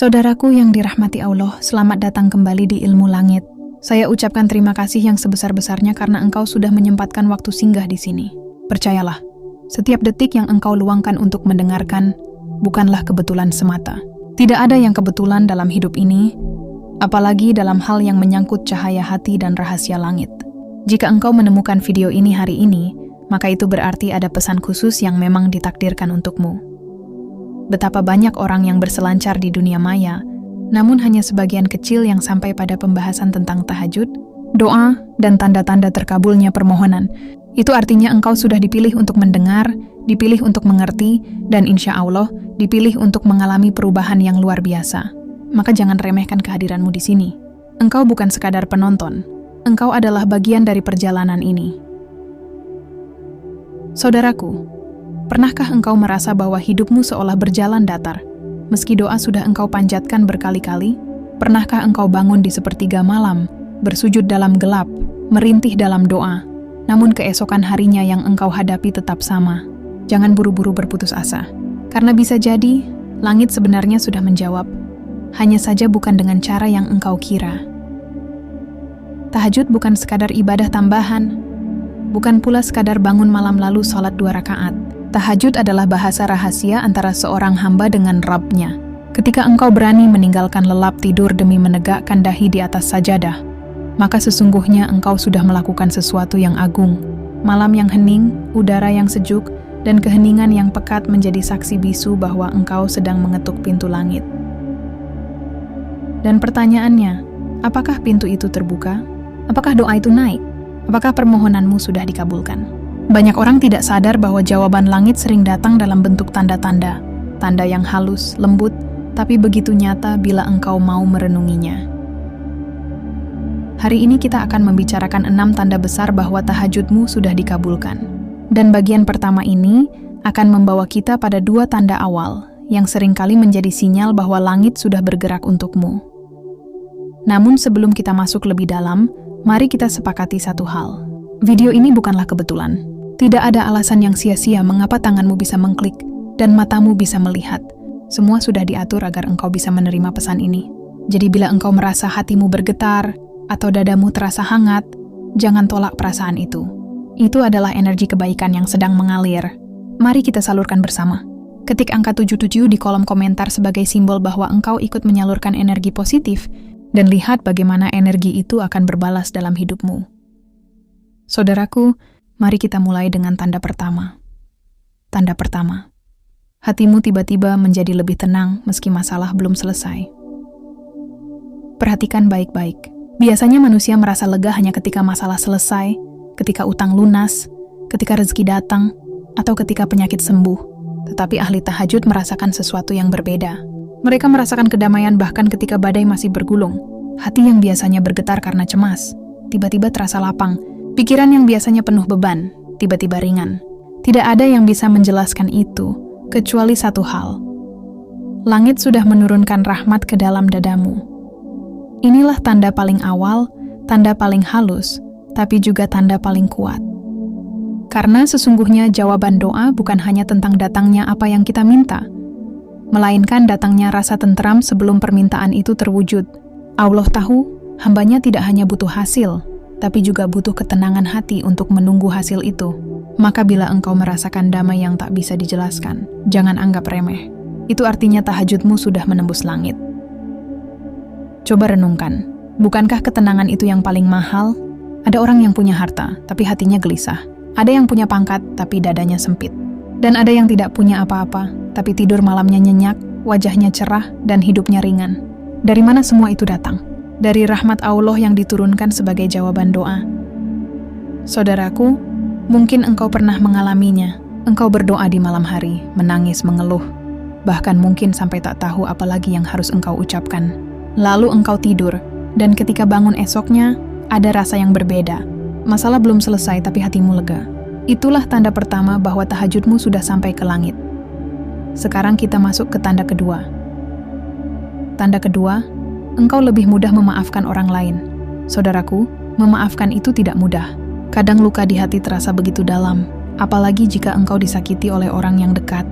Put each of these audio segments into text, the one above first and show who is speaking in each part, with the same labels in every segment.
Speaker 1: Saudaraku yang dirahmati Allah, selamat datang kembali di Ilmu Langit. Saya ucapkan terima kasih yang sebesar-besarnya karena engkau sudah menyempatkan waktu singgah di sini. Percayalah, setiap detik yang engkau luangkan untuk mendengarkan bukanlah kebetulan semata. Tidak ada yang kebetulan dalam hidup ini, apalagi dalam hal yang menyangkut cahaya hati dan rahasia langit. Jika engkau menemukan video ini hari ini, maka itu berarti ada pesan khusus yang memang ditakdirkan untukmu. Betapa banyak orang yang berselancar di dunia maya, namun hanya sebagian kecil yang sampai pada pembahasan tentang tahajud, doa, dan tanda-tanda terkabulnya permohonan. Itu artinya engkau sudah dipilih untuk mendengar, dipilih untuk mengerti, dan insya Allah dipilih untuk mengalami perubahan yang luar biasa. Maka jangan remehkan kehadiranmu di sini. Engkau bukan sekadar penonton, engkau adalah bagian dari perjalanan ini. Saudaraku, pernahkah engkau merasa bahwa hidupmu seolah berjalan datar, meski doa sudah engkau panjatkan berkali-kali? Pernahkah engkau bangun di sepertiga malam, bersujud dalam gelap, merintih dalam doa, namun keesokan harinya yang engkau hadapi tetap sama? Jangan buru-buru berputus asa, karena bisa jadi langit sebenarnya sudah menjawab, hanya saja bukan dengan cara yang engkau kira. Tahajud bukan sekadar ibadah tambahan, bukan pula sekadar bangun malam lalu sholat 2 rakaat. Tahajud adalah bahasa rahasia antara seorang hamba dengan Rabb-nya. Ketika engkau berani meninggalkan lelap tidur demi menegakkan dahi di atas sajadah, maka sesungguhnya engkau sudah melakukan sesuatu yang agung. Malam yang hening, udara yang sejuk, dan keheningan yang pekat menjadi saksi bisu bahwa engkau sedang mengetuk pintu langit. Dan pertanyaannya, apakah pintu itu terbuka? Apakah doa itu naik? Apakah permohonanmu sudah dikabulkan? Banyak orang tidak sadar bahwa jawaban langit sering datang dalam bentuk tanda-tanda. Tanda yang halus, lembut, tapi begitu nyata bila engkau mau merenunginya. Hari ini kita akan membicarakan 6 tanda besar bahwa tahajudmu sudah dikabulkan. Dan bagian pertama ini akan membawa kita pada 2 tanda awal yang seringkali menjadi sinyal bahwa langit sudah bergerak untukmu. Namun sebelum kita masuk lebih dalam, mari kita sepakati satu hal. Video ini bukanlah kebetulan. Tidak ada alasan yang sia-sia mengapa tanganmu bisa mengklik dan matamu bisa melihat. Semua sudah diatur agar engkau bisa menerima pesan ini. Jadi bila engkau merasa hatimu bergetar atau dadamu terasa hangat, jangan tolak perasaan itu. Itu adalah energi kebaikan yang sedang mengalir. Mari kita salurkan bersama. Ketik angka 77 di kolom komentar sebagai simbol bahwa engkau ikut menyalurkan energi positif dan lihat bagaimana energi itu akan berbalas dalam hidupmu. Saudaraku, mari kita mulai dengan tanda pertama. Tanda pertama, hatimu tiba-tiba menjadi lebih tenang meski masalah belum selesai. Perhatikan baik-baik. Biasanya manusia merasa lega hanya ketika masalah selesai, ketika utang lunas, ketika rezeki datang, atau ketika penyakit sembuh. Tetapi ahli tahajud merasakan sesuatu yang berbeda. Mereka merasakan kedamaian bahkan ketika badai masih bergulung. Hati yang biasanya bergetar karena cemas, tiba-tiba terasa lapang. Pikiran yang biasanya penuh beban, tiba-tiba ringan. Tidak ada yang bisa menjelaskan itu, kecuali satu hal. Langit sudah menurunkan rahmat ke dalam dadamu. Inilah tanda paling awal, tanda paling halus, tapi juga tanda paling kuat. Karena sesungguhnya jawaban doa bukan hanya tentang datangnya apa yang kita minta, melainkan datangnya rasa tenteram sebelum permintaan itu terwujud. Allah tahu, hambanya tidak hanya butuh hasil, tapi juga butuh ketenangan hati untuk menunggu hasil itu. Maka bila engkau merasakan damai yang tak bisa dijelaskan, jangan anggap remeh. Itu artinya tahajudmu sudah menembus langit. Coba renungkan, bukankah ketenangan itu yang paling mahal? Ada orang yang punya harta, tapi hatinya gelisah. Ada yang punya pangkat, tapi dadanya sempit. Dan ada yang tidak punya apa-apa, tapi tidur malamnya nyenyak, wajahnya cerah, dan hidupnya ringan. Dari mana semua itu datang? Dari rahmat Allah yang diturunkan sebagai jawaban doa. Saudaraku, mungkin engkau pernah mengalaminya. Engkau berdoa di malam hari, menangis, mengeluh. Bahkan mungkin sampai tak tahu apa lagi yang harus engkau ucapkan. Lalu engkau tidur, dan ketika bangun esoknya, ada rasa yang berbeda. Masalah belum selesai tapi hatimu lega. Itulah tanda pertama bahwa tahajudmu sudah sampai ke langit. Sekarang kita masuk ke tanda kedua. Tanda kedua, engkau lebih mudah memaafkan orang lain. Saudaraku, memaafkan itu tidak mudah. Kadang luka di hati terasa begitu dalam, apalagi jika engkau disakiti oleh orang yang dekat.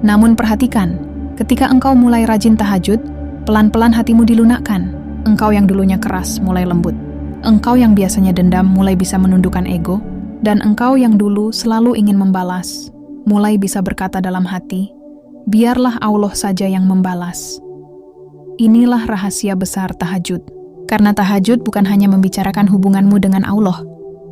Speaker 1: Namun perhatikan, ketika engkau mulai rajin tahajud, Pelan-pelan hatimu dilunakkan. Engkau yang dulunya keras mulai lembut. Engkau yang biasanya dendam mulai bisa menundukkan ego. Dan engkau yang dulu selalu ingin membalas, mulai bisa berkata dalam hati, biarlah Allah saja yang membalas. Inilah rahasia besar tahajud. Karena tahajud bukan hanya membicarakan hubunganmu dengan Allah,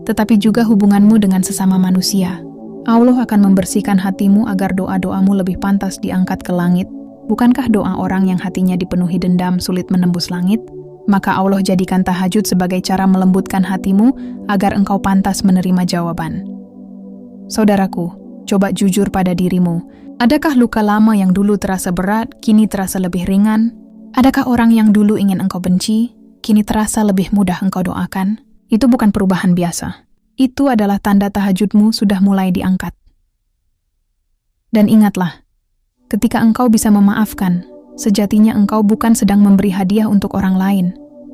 Speaker 1: tetapi juga hubunganmu dengan sesama manusia. Allah akan membersihkan hatimu agar doa-doamu lebih pantas diangkat ke langit. Bukankah doa orang yang hatinya dipenuhi dendam sulit menembus langit? Maka Allah jadikan tahajud sebagai cara melembutkan hatimu agar engkau pantas menerima jawaban. Saudaraku, coba jujur pada dirimu. Adakah luka lama yang dulu terasa berat, kini terasa lebih ringan? Adakah orang yang dulu ingin engkau benci, kini terasa lebih mudah engkau doakan? Itu bukan perubahan biasa. Itu adalah tanda tahajudmu sudah mulai diangkat. Dan ingatlah, ketika engkau bisa memaafkan, sejatinya engkau bukan sedang memberi hadiah untuk orang lain.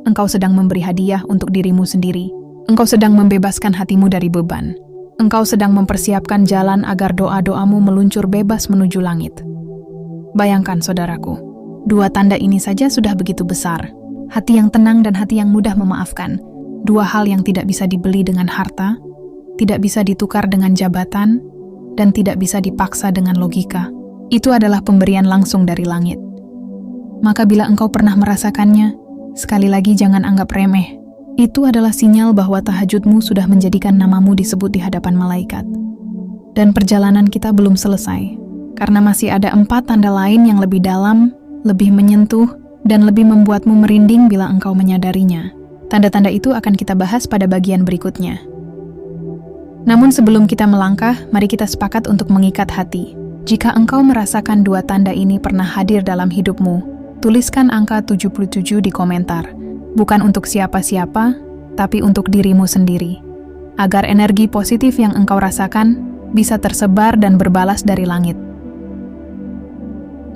Speaker 1: Engkau sedang memberi hadiah untuk dirimu sendiri. Engkau sedang membebaskan hatimu dari beban. Engkau sedang mempersiapkan jalan agar doa-doamu meluncur bebas menuju langit. Bayangkan saudaraku, dua tanda ini saja sudah begitu besar. Hati yang tenang dan hati yang mudah memaafkan. Dua hal yang tidak bisa dibeli dengan harta, tidak bisa ditukar dengan jabatan, dan tidak bisa dipaksa dengan logika. Itu adalah pemberian langsung dari langit. Maka bila engkau pernah merasakannya, sekali lagi jangan anggap remeh. Itu adalah sinyal bahwa tahajudmu sudah menjadikan namamu disebut di hadapan malaikat. Dan perjalanan kita belum selesai, karena masih ada 4 tanda lain yang lebih dalam, lebih menyentuh, dan lebih membuatmu merinding bila engkau menyadarinya. Tanda-tanda itu akan kita bahas pada bagian berikutnya. Namun sebelum kita melangkah, mari kita sepakat untuk mengikat hati. Jika engkau merasakan 2 tanda ini pernah hadir dalam hidupmu, tuliskan angka 77 di komentar. Bukan untuk siapa-siapa, tapi untuk dirimu sendiri. Agar energi positif yang engkau rasakan bisa tersebar dan berbalas dari langit.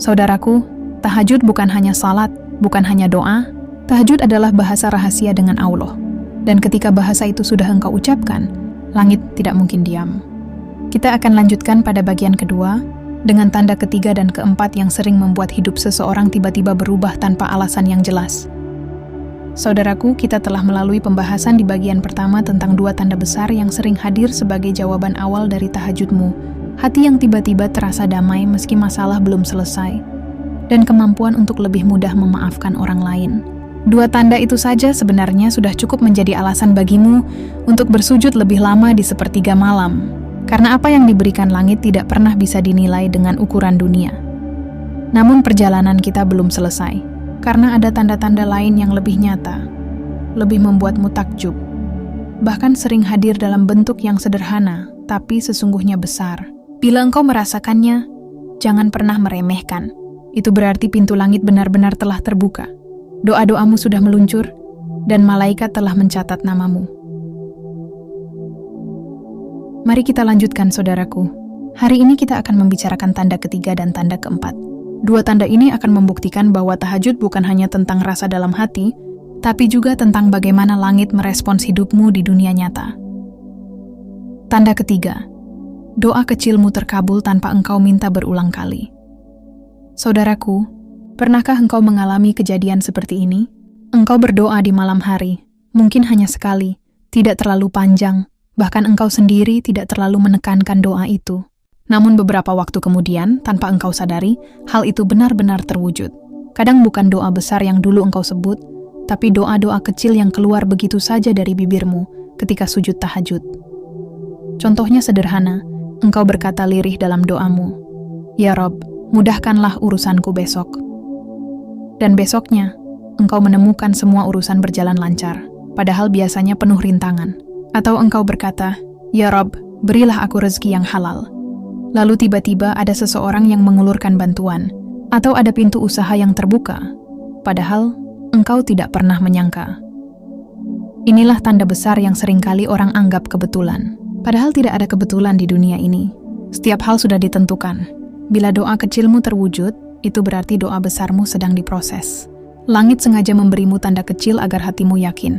Speaker 1: Saudaraku, tahajud bukan hanya salat, bukan hanya doa. Tahajud adalah bahasa rahasia dengan Allah. Dan ketika bahasa itu sudah engkau ucapkan, langit tidak mungkin diam. Kita akan lanjutkan pada bagian kedua, dengan tanda ketiga dan keempat yang sering membuat hidup seseorang tiba-tiba berubah tanpa alasan yang jelas. Saudaraku, kita telah melalui pembahasan di bagian pertama tentang 2 tanda besar yang sering hadir sebagai jawaban awal dari tahajudmu. Hati yang tiba-tiba terasa damai meski masalah belum selesai, dan kemampuan untuk lebih mudah memaafkan orang lain. 2 tanda itu saja sebenarnya sudah cukup menjadi alasan bagimu untuk bersujud lebih lama di sepertiga malam. Karena apa yang diberikan langit tidak pernah bisa dinilai dengan ukuran dunia. Namun perjalanan kita belum selesai, karena ada tanda-tanda lain yang lebih nyata, lebih membuatmu takjub. Bahkan sering hadir dalam bentuk yang sederhana, tapi sesungguhnya besar. Bila engkau merasakannya, jangan pernah meremehkan. Itu berarti pintu langit benar-benar telah terbuka. Doa-doamu sudah meluncur, dan malaikat telah mencatat namamu. Mari kita lanjutkan saudaraku. Hari ini kita akan membicarakan tanda ketiga dan tanda keempat. 2 tanda ini akan membuktikan bahwa tahajud bukan hanya tentang rasa dalam hati, tapi juga tentang bagaimana langit merespons hidupmu di dunia nyata. Tanda ketiga, doa kecilmu terkabul tanpa engkau minta berulang kali. Saudaraku, pernahkah engkau mengalami kejadian seperti ini? Engkau berdoa di malam hari, mungkin hanya sekali, tidak terlalu panjang, bahkan engkau sendiri tidak terlalu menekankan doa itu. Namun beberapa waktu kemudian, tanpa engkau sadari, hal itu benar-benar terwujud. Kadang bukan doa besar yang dulu engkau sebut, tapi doa-doa kecil yang keluar begitu saja dari bibirmu ketika sujud tahajud. Contohnya sederhana, engkau berkata lirih dalam doamu, "Ya Rob, mudahkanlah urusanku besok." Dan besoknya, engkau menemukan semua urusan berjalan lancar, padahal biasanya penuh rintangan. Atau engkau berkata, "Ya Rob, berilah aku rezeki yang halal." Lalu tiba-tiba ada seseorang yang mengulurkan bantuan, atau ada pintu usaha yang terbuka, padahal engkau tidak pernah menyangka. Inilah tanda besar yang seringkali orang anggap kebetulan. Padahal tidak ada kebetulan di dunia ini. Setiap hal sudah ditentukan. Bila doa kecilmu terwujud, itu berarti doa besarmu sedang diproses. Langit sengaja memberimu tanda kecil agar hatimu yakin.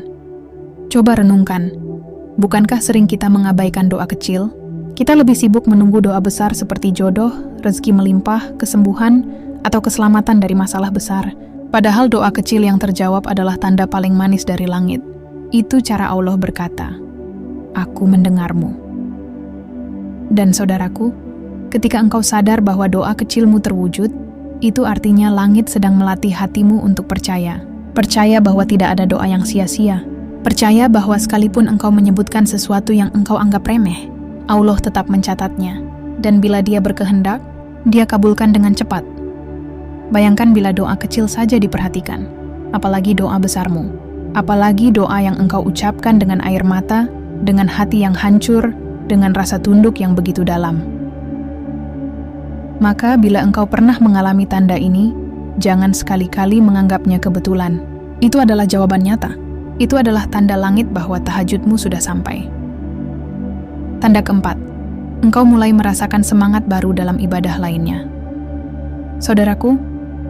Speaker 1: Coba renungkan. Bukankah sering kita mengabaikan doa kecil? Kita lebih sibuk menunggu doa besar seperti jodoh, rezeki melimpah, kesembuhan, atau keselamatan dari masalah besar, Padahal doa kecil yang terjawab adalah tanda paling manis dari langit. Itu cara Allah berkata, "Aku mendengarmu." Dan saudaraku, ketika engkau sadar bahwa doa kecilmu terwujud, itu artinya langit sedang melatih hatimu untuk percaya. Percaya bahwa tidak ada doa yang sia-sia. Percaya bahwa sekalipun engkau menyebutkan sesuatu yang engkau anggap remeh, Allah tetap mencatatnya. Dan bila Dia berkehendak, Dia kabulkan dengan cepat. Bayangkan bila doa kecil saja diperhatikan, apalagi doa besarmu, apalagi doa yang engkau ucapkan dengan air mata, dengan hati yang hancur, dengan rasa tunduk yang begitu dalam. Maka bila engkau pernah mengalami tanda ini, jangan sekali-kali menganggapnya kebetulan. Itu adalah jawaban nyata. Itu adalah tanda langit bahwa tahajudmu sudah sampai. Tanda keempat, engkau mulai merasakan semangat baru dalam ibadah lainnya. Saudaraku,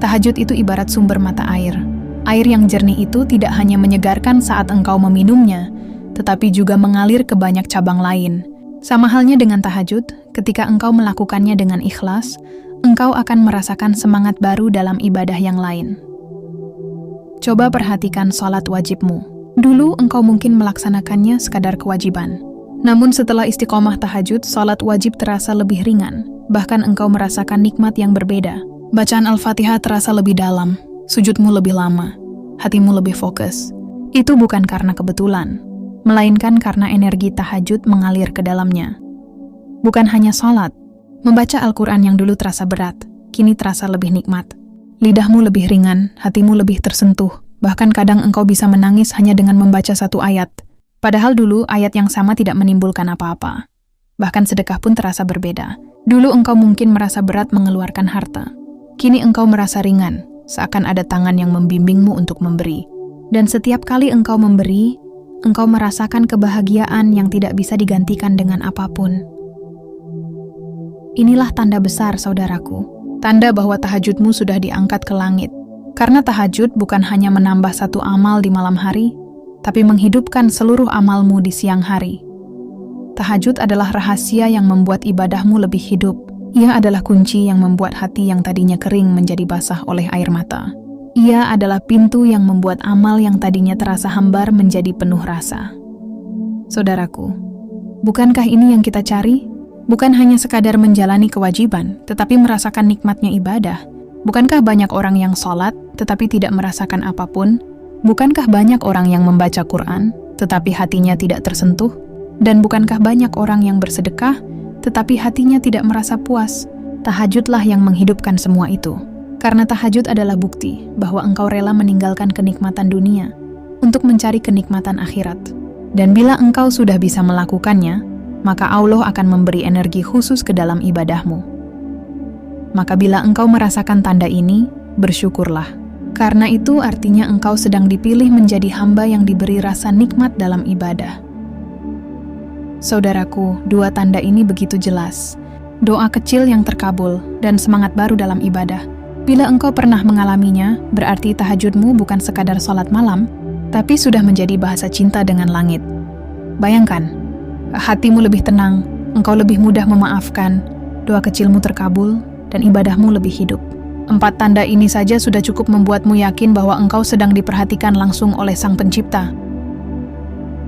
Speaker 1: tahajud itu ibarat sumber mata air. Air yang jernih itu tidak hanya menyegarkan saat engkau meminumnya, tetapi juga mengalir ke banyak cabang lain. Sama halnya dengan tahajud, ketika engkau melakukannya dengan ikhlas, engkau akan merasakan semangat baru dalam ibadah yang lain. Coba perhatikan sholat wajibmu. Dulu engkau mungkin melaksanakannya sekadar kewajiban. Namun setelah istiqomah tahajud, sholat wajib terasa lebih ringan. Bahkan engkau merasakan nikmat yang berbeda. Bacaan Al-Fatihah terasa lebih dalam, sujudmu lebih lama, hatimu lebih fokus. Itu bukan karena kebetulan, melainkan karena energi tahajud mengalir ke dalamnya. Bukan hanya sholat, membaca Al-Quran yang dulu terasa berat, kini terasa lebih nikmat. Lidahmu lebih ringan, hatimu lebih tersentuh, bahkan kadang engkau bisa menangis hanya dengan membaca satu ayat. Padahal dulu ayat yang sama tidak menimbulkan apa-apa. Bahkan sedekah pun terasa berbeda. Dulu engkau mungkin merasa berat mengeluarkan harta. Kini engkau merasa ringan, seakan ada tangan yang membimbingmu untuk memberi. Dan setiap kali engkau memberi, engkau merasakan kebahagiaan yang tidak bisa digantikan dengan apapun. Inilah tanda besar, saudaraku. Tanda bahwa tahajudmu sudah diangkat ke langit. Karena tahajud bukan hanya menambah satu amal di malam hari, tapi menghidupkan seluruh amalmu di siang hari. Tahajud adalah rahasia yang membuat ibadahmu lebih hidup. Ia adalah kunci yang membuat hati yang tadinya kering menjadi basah oleh air mata. Ia adalah pintu yang membuat amal yang tadinya terasa hambar menjadi penuh rasa. Saudaraku, bukankah ini yang kita cari? Bukan hanya sekadar menjalani kewajiban, tetapi merasakan nikmatnya ibadah. Bukankah banyak orang yang sholat, tetapi tidak merasakan apapun? Bukankah banyak orang yang membaca Quran, tetapi hatinya tidak tersentuh? Dan bukankah banyak orang yang bersedekah, tetapi hatinya tidak merasa puas? Tahajudlah yang menghidupkan semua itu. Karena tahajud adalah bukti bahwa engkau rela meninggalkan kenikmatan dunia untuk mencari kenikmatan akhirat. Dan bila engkau sudah bisa melakukannya, maka Allah akan memberi energi khusus ke dalam ibadahmu. Maka bila engkau merasakan tanda ini, bersyukurlah. Karena itu artinya engkau sedang dipilih menjadi hamba yang diberi rasa nikmat dalam ibadah. Saudaraku, dua tanda ini begitu jelas. Doa kecil yang terkabul dan semangat baru dalam ibadah. Bila engkau pernah mengalaminya, berarti tahajudmu bukan sekadar sholat malam, tapi sudah menjadi bahasa cinta dengan langit. Bayangkan, hatimu lebih tenang, engkau lebih mudah memaafkan, doa kecilmu terkabul, dan ibadahmu lebih hidup. 4 tanda ini saja sudah cukup membuatmu yakin bahwa engkau sedang diperhatikan langsung oleh Sang Pencipta.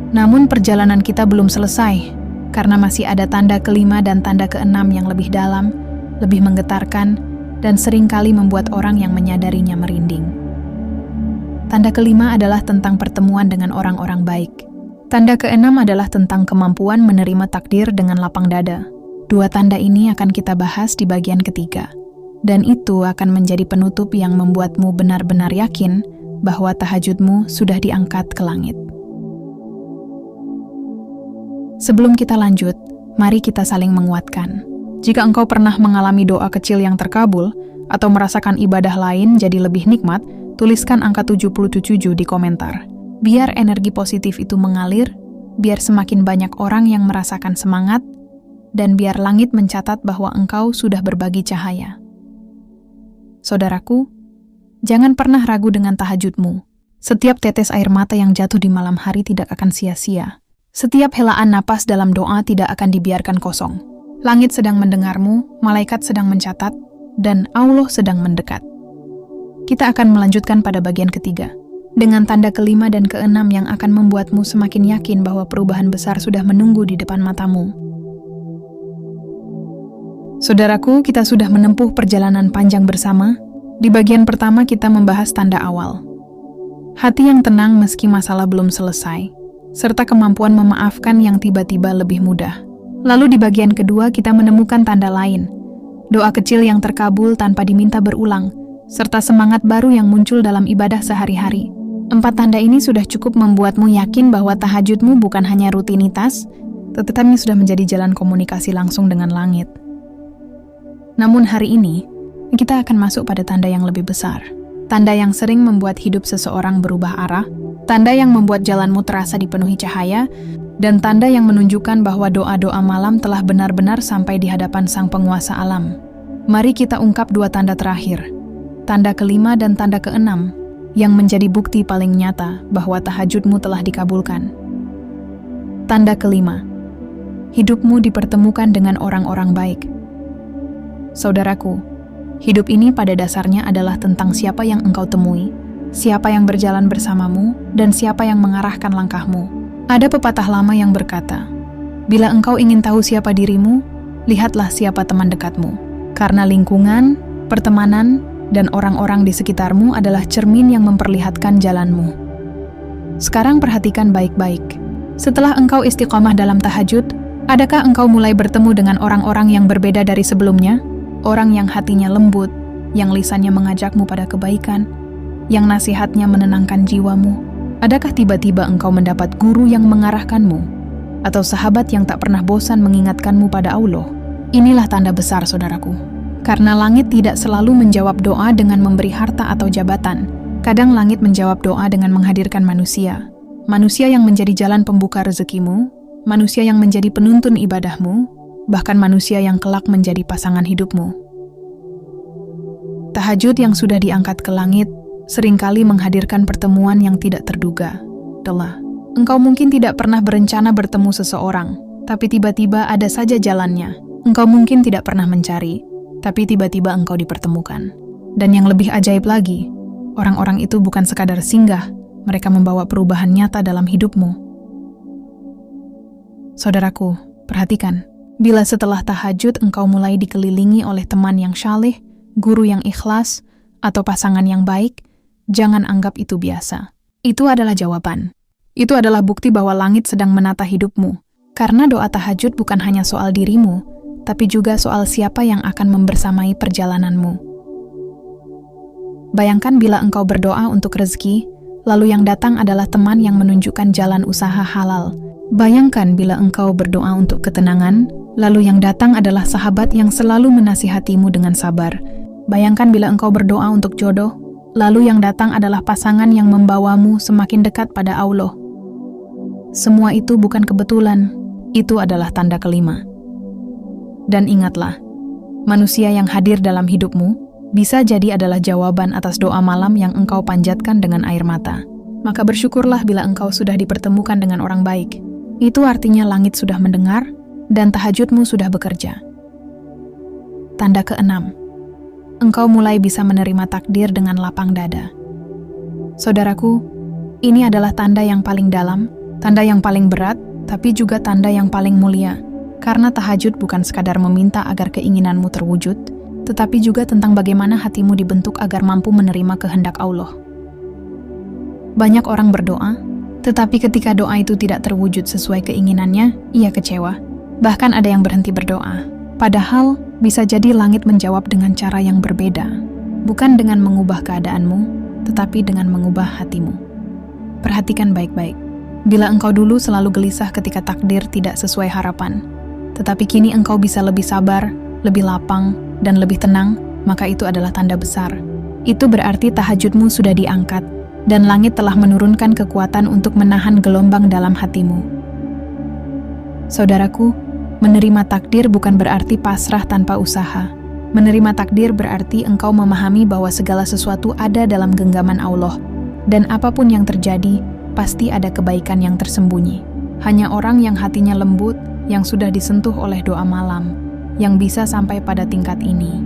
Speaker 1: Namun perjalanan kita belum selesai, karena masih ada tanda kelima dan tanda keenam yang lebih dalam, lebih menggetarkan, dan seringkali membuat orang yang menyadarinya merinding. Tanda kelima adalah tentang pertemuan dengan orang-orang baik. Tanda keenam adalah tentang kemampuan menerima takdir dengan lapang dada. 2 tanda ini akan kita bahas di bagian ketiga. Dan itu akan menjadi penutup yang membuatmu benar-benar yakin bahwa tahajudmu sudah diangkat ke langit. Sebelum kita lanjut, mari kita saling menguatkan. Jika engkau pernah mengalami doa kecil yang terkabul, atau merasakan ibadah lain jadi lebih nikmat, tuliskan angka 77 di komentar. Biar energi positif itu mengalir, biar semakin banyak orang yang merasakan semangat, dan biar langit mencatat bahwa engkau sudah berbagi cahaya. Saudaraku, jangan pernah ragu dengan tahajudmu. Setiap tetes air mata yang jatuh di malam hari tidak akan sia-sia. Setiap helaan napas dalam doa tidak akan dibiarkan kosong. Langit sedang mendengarmu, malaikat sedang mencatat, dan Allah sedang mendekat. kita akan melanjutkan pada bagian ketiga, dengan tanda kelima dan keenam yang akan membuatmu semakin yakin bahwa perubahan besar sudah menunggu di depan matamu. Saudaraku, kita sudah menempuh perjalanan panjang bersama. Di bagian pertama kita membahas tanda awal. Hati yang tenang meski masalah belum selesai, serta kemampuan memaafkan yang tiba-tiba lebih mudah. Lalu di bagian kedua kita menemukan tanda lain, doa kecil yang terkabul tanpa diminta berulang, serta semangat baru yang muncul dalam ibadah sehari-hari. 4 tanda ini sudah cukup membuatmu yakin bahwa tahajudmu bukan hanya rutinitas, tetapi sudah menjadi jalan komunikasi langsung dengan langit. Namun hari ini, kita akan masuk pada tanda yang lebih besar. Tanda yang sering membuat hidup seseorang berubah arah, tanda yang membuat jalanmu terasa dipenuhi cahaya, dan tanda yang menunjukkan bahwa doa-doa malam telah benar-benar sampai di hadapan Sang Penguasa alam. Mari kita ungkap 2 tanda terakhir, tanda kelima dan tanda keenam, yang menjadi bukti paling nyata bahwa tahajudmu telah dikabulkan. Tanda kelima, hidupmu dipertemukan dengan orang-orang baik. Saudaraku, hidup ini pada dasarnya adalah tentang siapa yang engkau temui, siapa yang berjalan bersamamu, dan siapa yang mengarahkan langkahmu. Ada pepatah lama yang berkata, bila engkau ingin tahu siapa dirimu, lihatlah siapa teman dekatmu. Karena lingkungan, pertemanan, dan orang-orang di sekitarmu adalah cermin yang memperlihatkan jalanmu. Sekarang perhatikan baik-baik. Setelah engkau istiqomah dalam tahajud, adakah engkau mulai bertemu dengan orang-orang yang berbeda dari sebelumnya? Orang yang hatinya lembut, yang lisannya mengajakmu pada kebaikan, yang nasihatnya menenangkan jiwamu. Adakah tiba-tiba engkau mendapat guru yang mengarahkanmu? Atau sahabat yang tak pernah bosan mengingatkanmu pada Allah? Inilah tanda besar, saudaraku. Karena langit tidak selalu menjawab doa dengan memberi harta atau jabatan. Kadang langit menjawab doa dengan menghadirkan manusia. Manusia yang menjadi jalan pembuka rezekimu, manusia yang menjadi penuntun ibadahmu, bahkan manusia yang kelak menjadi pasangan hidupmu. Tahajud yang sudah diangkat ke langit seringkali menghadirkan pertemuan yang tidak terduga. Engkau mungkin tidak pernah berencana bertemu seseorang, tapi tiba-tiba ada saja jalannya. Engkau mungkin tidak pernah mencari, tapi tiba-tiba engkau dipertemukan. Dan yang lebih ajaib lagi, orang-orang itu bukan sekadar singgah, mereka membawa perubahan nyata dalam hidupmu. Saudaraku, perhatikan. Bila setelah tahajud engkau mulai dikelilingi oleh teman yang syalih, guru yang ikhlas, atau pasangan yang baik, jangan anggap itu biasa. Itu adalah jawaban. Itu adalah bukti bahwa langit sedang menata hidupmu. Karena doa tahajud bukan hanya soal dirimu, tapi juga soal siapa yang akan membersamai perjalananmu. Bayangkan bila engkau berdoa untuk rezeki, lalu yang datang adalah teman yang menunjukkan jalan usaha halal. Bayangkan bila engkau berdoa untuk ketenangan, lalu yang datang adalah sahabat yang selalu menasihatimu dengan sabar. Bayangkan bila engkau berdoa untuk jodoh, lalu yang datang adalah pasangan yang membawamu semakin dekat pada Allah. Semua itu bukan kebetulan, itu adalah tanda kelima. Dan ingatlah, manusia yang hadir dalam hidupmu bisa jadi adalah jawaban atas doa malam yang engkau panjatkan dengan air mata. Maka bersyukurlah bila engkau sudah dipertemukan dengan orang baik. Itu artinya langit sudah mendengar, dan tahajudmu sudah bekerja. Tanda keenam, engkau mulai bisa menerima takdir dengan lapang dada. Saudaraku, ini adalah tanda yang paling dalam, tanda yang paling berat, tapi juga tanda yang paling mulia. Karena tahajud bukan sekadar meminta agar keinginanmu terwujud, tetapi juga tentang bagaimana hatimu dibentuk agar mampu menerima kehendak Allah. Banyak orang berdoa, tetapi ketika doa itu tidak terwujud sesuai keinginannya, ia kecewa. Bahkan ada yang berhenti berdoa. Padahal, bisa jadi langit menjawab dengan cara yang berbeda. Bukan dengan mengubah keadaanmu, tetapi dengan mengubah hatimu. Perhatikan baik-baik. Bila engkau dulu selalu gelisah ketika takdir tidak sesuai harapan, tetapi kini engkau bisa lebih sabar, lebih lapang, dan lebih tenang, maka itu adalah tanda besar. Itu berarti tahajudmu sudah diangkat, dan langit telah menurunkan kekuatan untuk menahan gelombang dalam hatimu. Saudaraku, menerima takdir bukan berarti pasrah tanpa usaha. Menerima takdir berarti engkau memahami bahwa segala sesuatu ada dalam genggaman Allah, dan apapun yang terjadi, pasti ada kebaikan yang tersembunyi. Hanya orang yang hatinya lembut, yang sudah disentuh oleh doa malam, yang bisa sampai pada tingkat ini.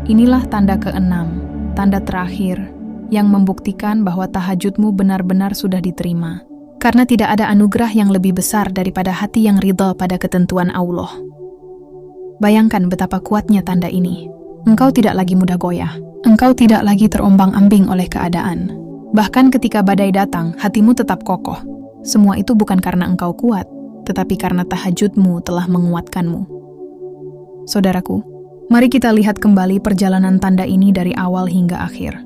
Speaker 1: Inilah tanda keenam, tanda terakhir yang membuktikan bahwa tahajudmu benar-benar sudah diterima. Karena tidak ada anugerah yang lebih besar daripada hati yang ridha pada ketentuan Allah. Bayangkan betapa kuatnya tanda ini. Engkau tidak lagi mudah goyah. Engkau tidak lagi terombang-ambing oleh keadaan. Bahkan ketika badai datang, hatimu tetap kokoh. Semua itu bukan karena engkau kuat, tetapi karena tahajudmu telah menguatkanmu. Saudaraku, mari kita lihat kembali perjalanan tanda ini dari awal hingga akhir.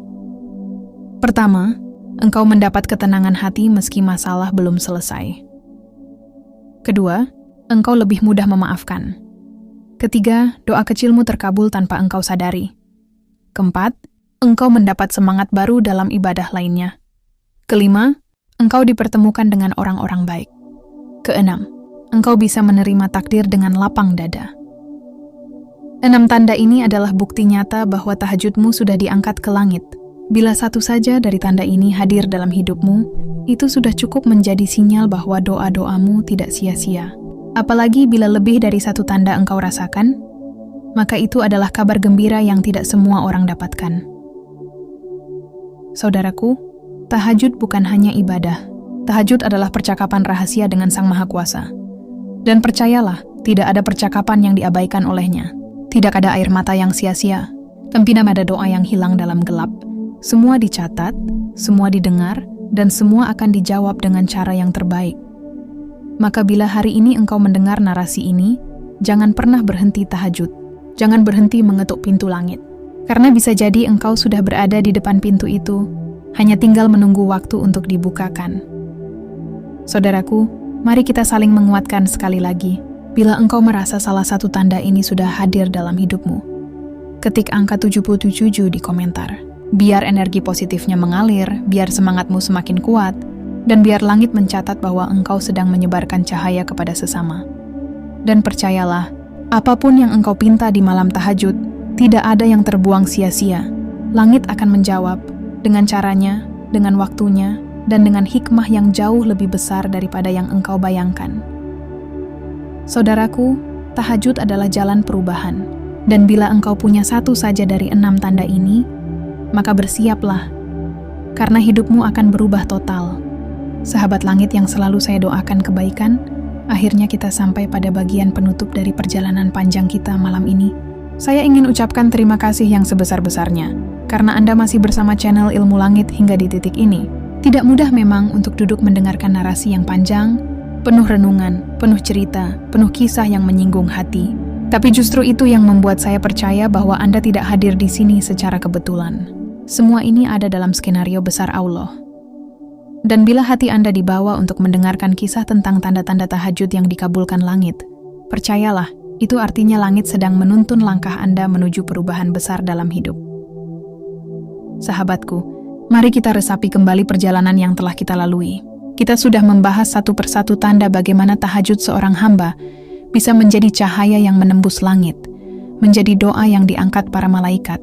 Speaker 1: Pertama, engkau mendapat ketenangan hati meski masalah belum selesai. Kedua, engkau lebih mudah memaafkan. Ketiga, doa kecilmu terkabul tanpa engkau sadari. Keempat, engkau mendapat semangat baru dalam ibadah lainnya. Kelima, engkau dipertemukan dengan orang-orang baik. Keenam, engkau bisa menerima takdir dengan lapang dada. 6 tanda ini adalah bukti nyata bahwa tahajudmu sudah diangkat ke langit. Bila satu saja dari tanda ini hadir dalam hidupmu, itu sudah cukup menjadi sinyal bahwa doa-doamu tidak sia-sia. Apalagi bila lebih dari satu tanda engkau rasakan, maka itu adalah kabar gembira yang tidak semua orang dapatkan. Saudaraku, tahajud bukan hanya ibadah. Tahajud adalah percakapan rahasia dengan Sang Maha Kuasa. Dan percayalah, tidak ada percakapan yang diabaikan olehnya. Tidak ada air mata yang sia-sia. Tidak ada doa yang hilang dalam gelap. Semua dicatat, semua didengar, dan semua akan dijawab dengan cara yang terbaik. Maka bila hari ini engkau mendengar narasi ini, jangan pernah berhenti tahajud. Jangan berhenti mengetuk pintu langit. Karena bisa jadi engkau sudah berada di depan pintu itu, hanya tinggal menunggu waktu untuk dibukakan. Saudaraku, mari kita saling menguatkan sekali lagi. Bila engkau merasa salah satu tanda ini sudah hadir dalam hidupmu, ketik angka 77 di komentar. Biar energi positifnya mengalir, biar semangatmu semakin kuat, dan biar langit mencatat bahwa engkau sedang menyebarkan cahaya kepada sesama. Dan percayalah, apapun yang engkau pinta di malam tahajud, tidak ada yang terbuang sia-sia. Langit akan menjawab dengan caranya, dengan waktunya, dan dengan hikmah yang jauh lebih besar daripada yang engkau bayangkan. Saudaraku, tahajud adalah jalan perubahan. Dan bila engkau punya satu saja dari 6 tanda ini, maka bersiaplah, karena hidupmu akan berubah total. Sahabat langit yang selalu saya doakan kebaikan, akhirnya kita sampai pada bagian penutup dari perjalanan panjang kita malam ini. Saya ingin ucapkan terima kasih yang sebesar-besarnya, karena Anda masih bersama channel Ilmu Langit hingga di titik ini. Tidak mudah memang untuk duduk mendengarkan narasi yang panjang, penuh renungan, penuh cerita, penuh kisah yang menyinggung hati. Tapi justru itu yang membuat saya percaya bahwa Anda tidak hadir di sini secara kebetulan. Semua ini ada dalam skenario besar Allah. Dan bila hati Anda dibawa untuk mendengarkan kisah tentang tanda-tanda tahajud yang dikabulkan langit, percayalah, itu artinya langit sedang menuntun langkah Anda menuju perubahan besar dalam hidup. Sahabatku, mari kita resapi kembali perjalanan yang telah kita lalui. Kita sudah membahas satu persatu tanda bagaimana tahajud seorang hamba bisa menjadi cahaya yang menembus langit, menjadi doa yang diangkat para malaikat,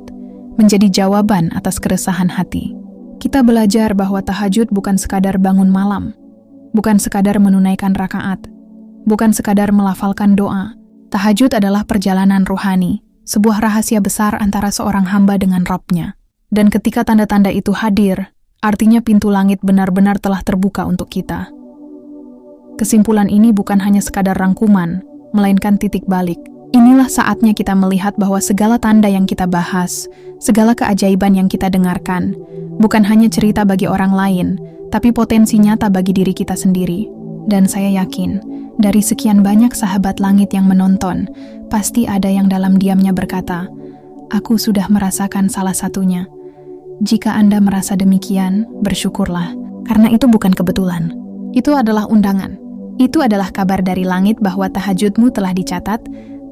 Speaker 1: menjadi jawaban atas keresahan hati. Kita belajar bahwa tahajud bukan sekadar bangun malam, bukan sekadar menunaikan rakaat, bukan sekadar melafalkan doa. Tahajud adalah perjalanan rohani, sebuah rahasia besar antara seorang hamba dengan Rabb-nya. Dan ketika tanda-tanda itu hadir, artinya pintu langit benar-benar telah terbuka untuk kita. Kesimpulan ini bukan hanya sekadar rangkuman, melainkan titik balik. Inilah saatnya kita melihat bahwa segala tanda yang kita bahas, segala keajaiban yang kita dengarkan, bukan hanya cerita bagi orang lain, tapi potensi nyata bagi diri kita sendiri. Dan saya yakin, dari sekian banyak sahabat langit yang menonton, pasti ada yang dalam diamnya berkata, "Aku sudah merasakan salah satunya." Jika Anda merasa demikian, bersyukurlah, karena itu bukan kebetulan. Itu adalah undangan. Itu adalah kabar dari langit bahwa tahajudmu telah dicatat,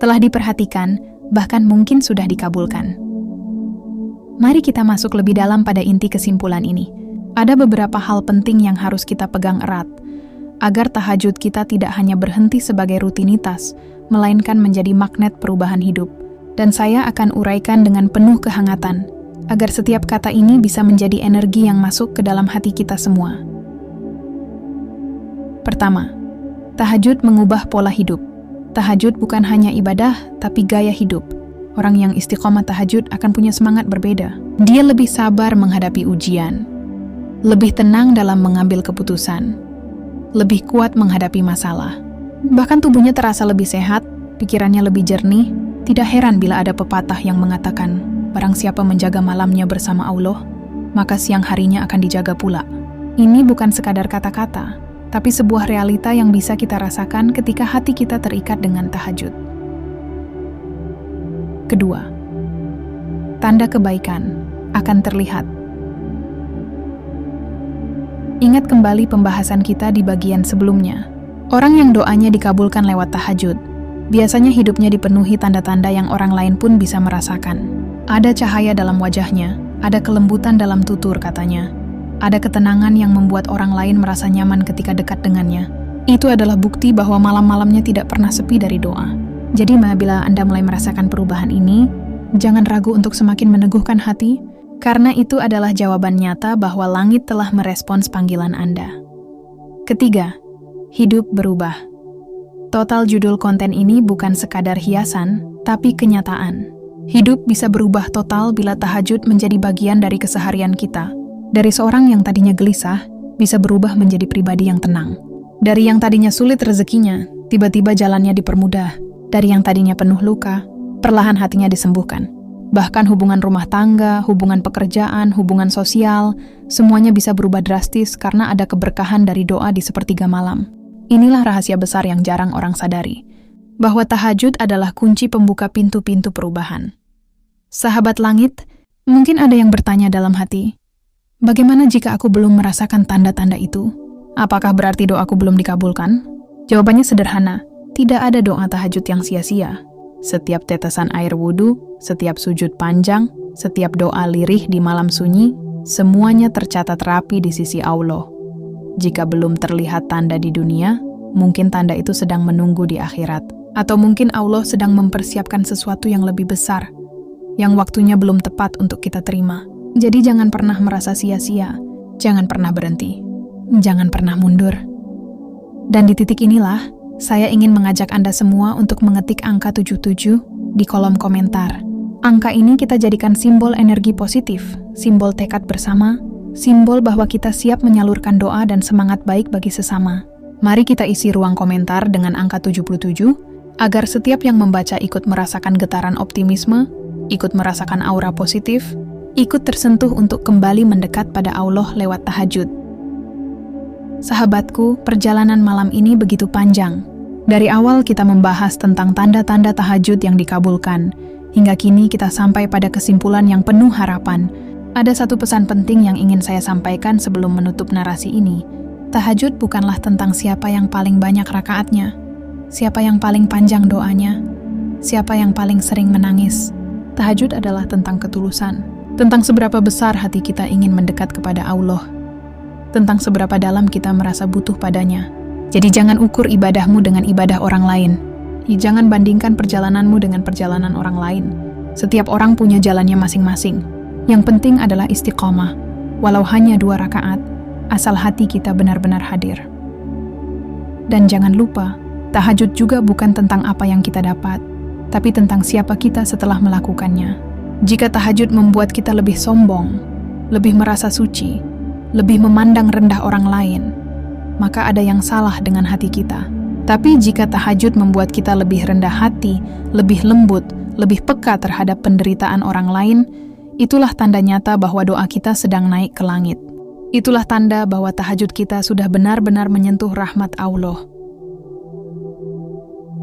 Speaker 1: telah diperhatikan, bahkan mungkin sudah dikabulkan. Mari kita masuk lebih dalam pada inti kesimpulan ini. Ada beberapa hal penting yang harus kita pegang erat, agar tahajud kita tidak hanya berhenti sebagai rutinitas, melainkan menjadi magnet perubahan hidup. Dan saya akan uraikan dengan penuh kehangatan, agar setiap kata ini bisa menjadi energi yang masuk ke dalam hati kita semua. Pertama, tahajud mengubah pola hidup. Tahajud bukan hanya ibadah, tapi gaya hidup. Orang yang istiqomah tahajud akan punya semangat berbeda. Dia lebih sabar menghadapi ujian, lebih tenang dalam mengambil keputusan, lebih kuat menghadapi masalah. Bahkan tubuhnya terasa lebih sehat, pikirannya lebih jernih. Tidak heran bila ada pepatah yang mengatakan, barang siapa menjaga malamnya bersama Allah, maka siang harinya akan dijaga pula. Ini bukan sekadar kata-kata, tapi sebuah realita yang bisa kita rasakan ketika hati kita terikat dengan tahajud. Kedua, tanda kebaikan akan terlihat. Ingat kembali pembahasan kita di bagian sebelumnya. Orang yang doanya dikabulkan lewat tahajud, biasanya hidupnya dipenuhi tanda-tanda yang orang lain pun bisa merasakan. Ada cahaya dalam wajahnya, ada kelembutan dalam tutur katanya, ada ketenangan yang membuat orang lain merasa nyaman ketika dekat dengannya. Itu adalah bukti bahwa malam-malamnya tidak pernah sepi dari doa. Jadi bila Anda mulai merasakan perubahan ini, jangan ragu untuk semakin meneguhkan hati, karena itu adalah jawaban nyata bahwa langit telah merespons panggilan Anda. Ketiga, hidup berubah. Total judul konten ini bukan sekadar hiasan, tapi kenyataan. Hidup bisa berubah total bila tahajud menjadi bagian dari keseharian kita. Dari seorang yang tadinya gelisah, bisa berubah menjadi pribadi yang tenang. Dari yang tadinya sulit rezekinya, tiba-tiba jalannya dipermudah. Dari yang tadinya penuh luka, perlahan hatinya disembuhkan. Bahkan hubungan rumah tangga, hubungan pekerjaan, hubungan sosial, semuanya bisa berubah drastis karena ada keberkahan dari doa di sepertiga malam. Inilah rahasia besar yang jarang orang sadari, bahwa tahajud adalah kunci pembuka pintu-pintu perubahan. Sahabat langit, mungkin ada yang bertanya dalam hati, bagaimana jika aku belum merasakan tanda-tanda itu? Apakah berarti doaku belum dikabulkan? Jawabannya sederhana, tidak ada doa tahajud yang sia-sia. Setiap tetesan air wudhu, setiap sujud panjang, setiap doa lirih di malam sunyi, semuanya tercatat rapi di sisi Allah. Jika belum terlihat tanda di dunia, mungkin tanda itu sedang menunggu di akhirat. Atau mungkin Allah sedang mempersiapkan sesuatu yang lebih besar, yang waktunya belum tepat untuk kita terima. Jadi jangan pernah merasa sia-sia, jangan pernah berhenti, jangan pernah mundur. Dan di titik inilah, saya ingin mengajak Anda semua untuk mengetik angka 77 di kolom komentar. Angka ini kita jadikan simbol energi positif, simbol tekad bersama, simbol bahwa kita siap menyalurkan doa dan semangat baik bagi sesama. Mari kita isi ruang komentar dengan angka 77, agar setiap yang membaca ikut merasakan getaran optimisme, ikut merasakan aura positif, ikut tersentuh untuk kembali mendekat pada Allah lewat tahajud. Sahabatku, perjalanan malam ini begitu panjang. Dari awal kita membahas tentang tanda-tanda tahajud yang dikabulkan, hingga kini kita sampai pada kesimpulan yang penuh harapan. Ada satu pesan penting yang ingin saya sampaikan sebelum menutup narasi ini. Tahajud bukanlah tentang siapa yang paling banyak rakaatnya, siapa yang paling panjang doanya, siapa yang paling sering menangis. Tahajud adalah tentang ketulusan, tentang seberapa besar hati kita ingin mendekat kepada Allah, tentang seberapa dalam kita merasa butuh padanya. Jadi jangan ukur ibadahmu dengan ibadah orang lain. Jangan bandingkan perjalananmu dengan perjalanan orang lain. Setiap orang punya jalannya masing-masing. Yang penting adalah istiqomah, walau hanya 2 rakaat, asal hati kita benar-benar hadir. Dan jangan lupa, tahajud juga bukan tentang apa yang kita dapat, tapi tentang siapa kita setelah melakukannya. Jika tahajud membuat kita lebih sombong, lebih merasa suci, lebih memandang rendah orang lain, maka ada yang salah dengan hati kita. Tapi jika tahajud membuat kita lebih rendah hati, lebih lembut, lebih peka terhadap penderitaan orang lain, itulah tanda nyata bahwa doa kita sedang naik ke langit. Itulah tanda bahwa tahajud kita sudah benar-benar menyentuh rahmat Allah.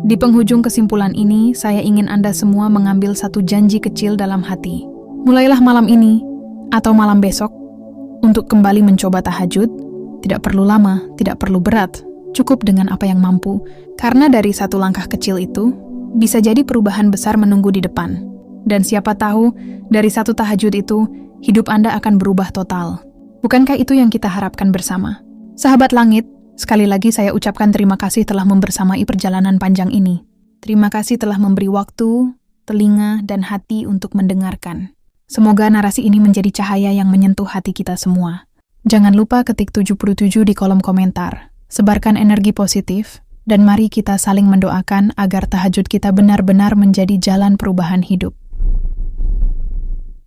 Speaker 1: Di penghujung kesimpulan ini, saya ingin Anda semua mengambil satu janji kecil dalam hati. Mulailah malam ini, atau malam besok, untuk kembali mencoba tahajud. Tidak perlu lama, tidak perlu berat, cukup dengan apa yang mampu. Karena dari satu langkah kecil itu, bisa jadi perubahan besar menunggu di depan. Dan siapa tahu, dari satu tahajud itu, hidup Anda akan berubah total. Bukankah itu yang kita harapkan bersama? Sahabat langit, sekali lagi saya ucapkan terima kasih telah membersamai perjalanan panjang ini. Terima kasih telah memberi waktu, telinga, dan hati untuk mendengarkan. Semoga narasi ini menjadi cahaya yang menyentuh hati kita semua. Jangan lupa ketik 77 di kolom komentar. Sebarkan energi positif, dan mari kita saling mendoakan agar tahajud kita benar-benar menjadi jalan perubahan hidup.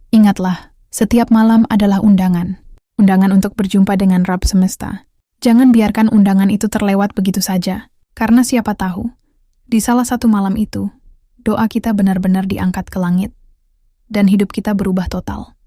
Speaker 1: Ingatlah, setiap malam adalah undangan. Undangan untuk berjumpa dengan Rab semesta. Jangan biarkan undangan itu terlewat begitu saja, karena siapa tahu, di salah satu malam itu, doa kita benar-benar diangkat ke langit, dan hidup kita berubah total.